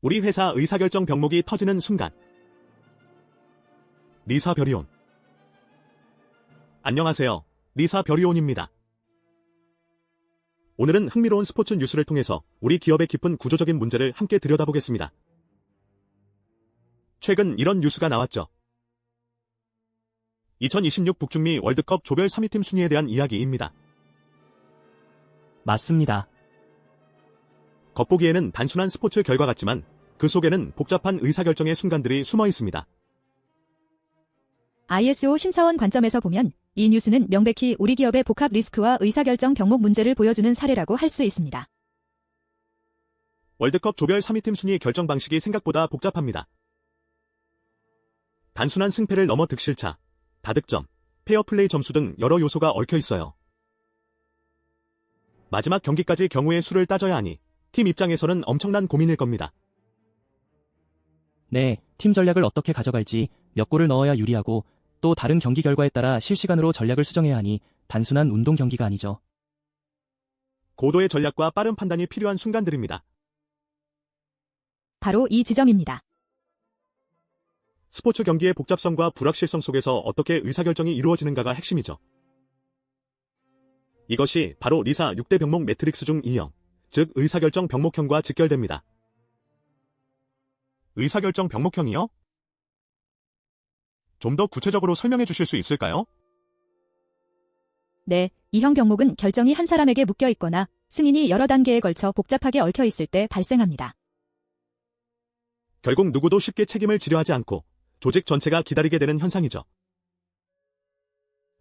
우리 회사 의사결정 병목이 터지는 순간. 리사 별이온. 안녕하세요. 리사 별이온입니다. 오늘은 흥미로운 스포츠 뉴스를 통해서 우리 기업의 깊은 구조적인 문제를 함께 들여다보겠습니다. 최근 이런 뉴스가 나왔죠. 2026 북중미 월드컵 조별 3위팀 순위에 대한 이야기입니다. 맞습니다. 겉보기에는 단순한 스포츠 결과 같지만 그 속에는 복잡한 의사결정의 순간들이 숨어 있습니다. ISO 심사원 관점에서 보면 이 뉴스는 명백히 우리 기업의 복합 리스크와 의사결정 병목 문제를 보여주는 사례라고 할 수 있습니다. 월드컵 조별 3위팀 순위 결정 방식이 생각보다 복잡합니다. 단순한 승패를 넘어 득실차, 다득점, 페어플레이 점수 등 여러 요소가 얽혀 있어요. 마지막 경기까지 경우의 수를 따져야 하니 팀 입장에서는 엄청난 고민일 겁니다. 네, 팀 전략을 어떻게 가져갈지, 몇 골을 넣어야 유리하고 또 다른 경기 결과에 따라 실시간으로 전략을 수정해야 하니 단순한 운동 경기가 아니죠. 고도의 전략과 빠른 판단이 필요한 순간들입니다. 바로 이 지점입니다. 스포츠 경기의 복잡성과 불확실성 속에서 어떻게 의사결정이 이루어지는가가 핵심이죠. 이것이 바로 리사 6대 병목 매트릭스 중 2형, 즉 의사결정 병목형과 직결됩니다. 의사결정 병목형이요? 좀 더 구체적으로 설명해 주실 수 있을까요? 네, 이형 병목은 결정이 한 사람에게 묶여 있거나 승인이 여러 단계에 걸쳐 복잡하게 얽혀 있을 때 발생합니다. 결국 누구도 쉽게 책임을 지려 하지 않고 조직 전체가 기다리게 되는 현상이죠.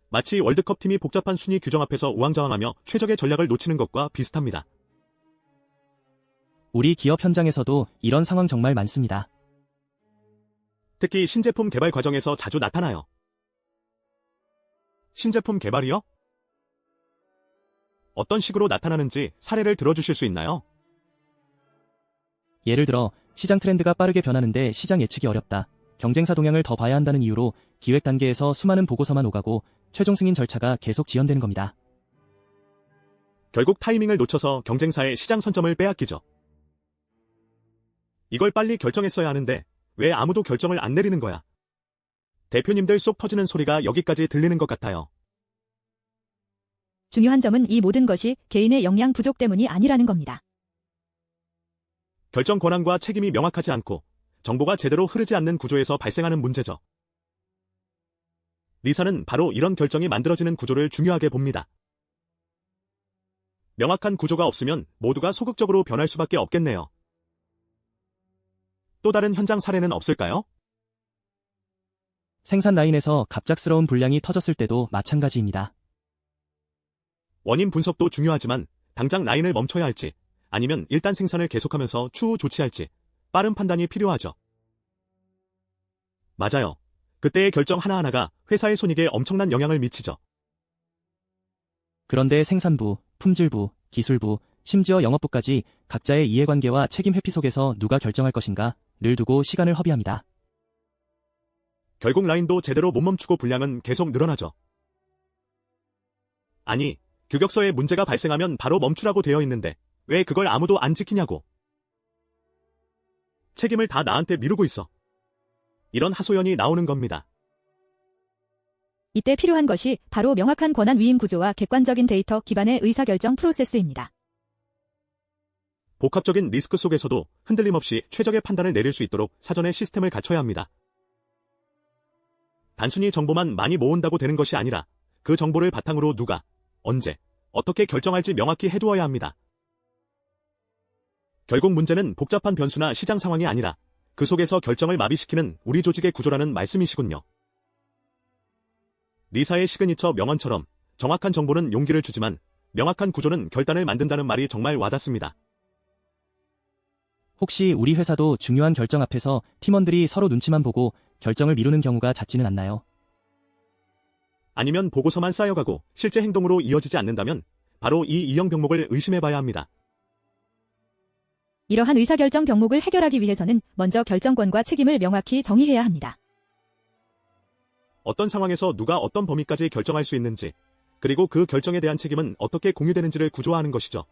마치 월드컵 팀이 복잡한 순위 규정 앞에서 우왕좌왕하며 최적의 전략을 놓치는 것과 비슷합니다. 우리 기업 현장에서도 이런 상황 정말 많습니다. 특히 신제품 개발 과정에서 자주 나타나요. 신제품 개발이요? 어떤 식으로 나타나는지 사례를 들어주실 수 있나요? 예를 들어 시장 트렌드가 빠르게 변하는데 시장 예측이 어렵다. 경쟁사 동향을 더 봐야 한다는 이유로 기획 단계에서 수많은 보고서만 오가고 최종 승인 절차가 계속 지연되는 겁니다. 결국 타이밍을 놓쳐서 경쟁사의 시장 선점을 빼앗기죠. 이걸 빨리 결정했어야 하는데 왜 아무도 결정을 안 내리는 거야? 대표님들 쏙 터지는 소리가 여기까지 들리는 것 같아요. 중요한 점은 이 모든 것이 개인의 역량 부족 때문이 아니라는 겁니다. 결정 권한과 책임이 명확하지 않고 정보가 제대로 흐르지 않는 구조에서 발생하는 문제죠. 리사는 바로 이런 결정이 만들어지는 구조를 중요하게 봅니다. 명확한 구조가 없으면 모두가 소극적으로 변할 수밖에 없겠네요. 또 다른 현장 사례는 없을까요? 생산 라인에서 갑작스러운 불량이 터졌을 때도 마찬가지입니다. 원인 분석도 중요하지만 당장 라인을 멈춰야 할지 아니면 일단 생산을 계속하면서 추후 조치할지 빠른 판단이 필요하죠. 맞아요. 그때의 결정 하나하나가 회사의 손익에 엄청난 영향을 미치죠. 그런데 생산부, 품질부, 기술부, 심지어 영업부까지 각자의 이해관계와 책임 회피 속에서 누가 결정할 것인가를 두고 시간을 허비합니다. 결국 라인도 제대로 못 멈추고 불량은 계속 늘어나죠. 아니, 규격서에 문제가 발생하면 바로 멈추라고 되어 있는데 왜 그걸 아무도 안 지키냐고. 책임을 다 나한테 미루고 있어. 이런 하소연이 나오는 겁니다. 이때 필요한 것이 바로 명확한 권한 위임 구조와 객관적인 데이터 기반의 의사결정 프로세스입니다. 복합적인 리스크 속에서도 흔들림 없이 최적의 판단을 내릴 수 있도록 사전에 시스템을 갖춰야 합니다. 단순히 정보만 많이 모은다고 되는 것이 아니라 그 정보를 바탕으로 누가, 언제, 어떻게 결정할지 명확히 해두어야 합니다. 결국 문제는 복잡한 변수나 시장 상황이 아니라 그 속에서 결정을 마비시키는 우리 조직의 구조라는 말씀이시군요. 리사의 시그니처 명언처럼 정확한 정보는 용기를 주지만 명확한 구조는 결단을 만든다는 말이 정말 와닿습니다. 혹시 우리 회사도 중요한 결정 앞에서 팀원들이 서로 눈치만 보고 결정을 미루는 경우가 잦지는 않나요? 아니면 보고서만 쌓여가고 실제 행동으로 이어지지 않는다면 바로 이 이형 병목을 의심해봐야 합니다. 이러한 의사결정 병목을 해결하기 위해서는 먼저 결정권과 책임을 명확히 정의해야 합니다. 어떤 상황에서 누가 어떤 범위까지 결정할 수 있는지, 그리고 그 결정에 대한 책임은 어떻게 공유되는지를 구조화하는 것이죠.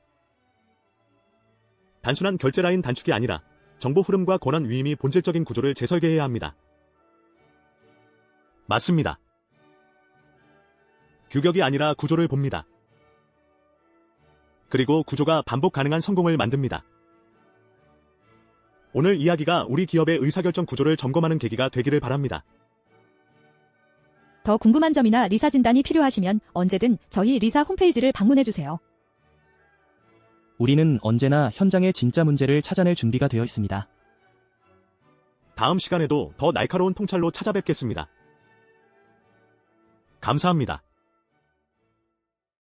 단순한 결제 라인 단축이 아니라 정보 흐름과 권한 위임이 본질적인 구조를 재설계해야 합니다. 맞습니다. 규격이 아니라 구조를 봅니다. 그리고 구조가 반복 가능한 성공을 만듭니다. 오늘 이야기가 우리 기업의 의사결정 구조를 점검하는 계기가 되기를 바랍니다. 더 궁금한 점이나 리사 진단이 필요하시면 언제든 저희 리사 홈페이지를 방문해주세요. 우리는 언제나 현장의 진짜 문제를 찾아낼 준비가 되어 있습니다. 다음 시간에도 더 날카로운 통찰로 찾아뵙겠습니다. 감사합니다.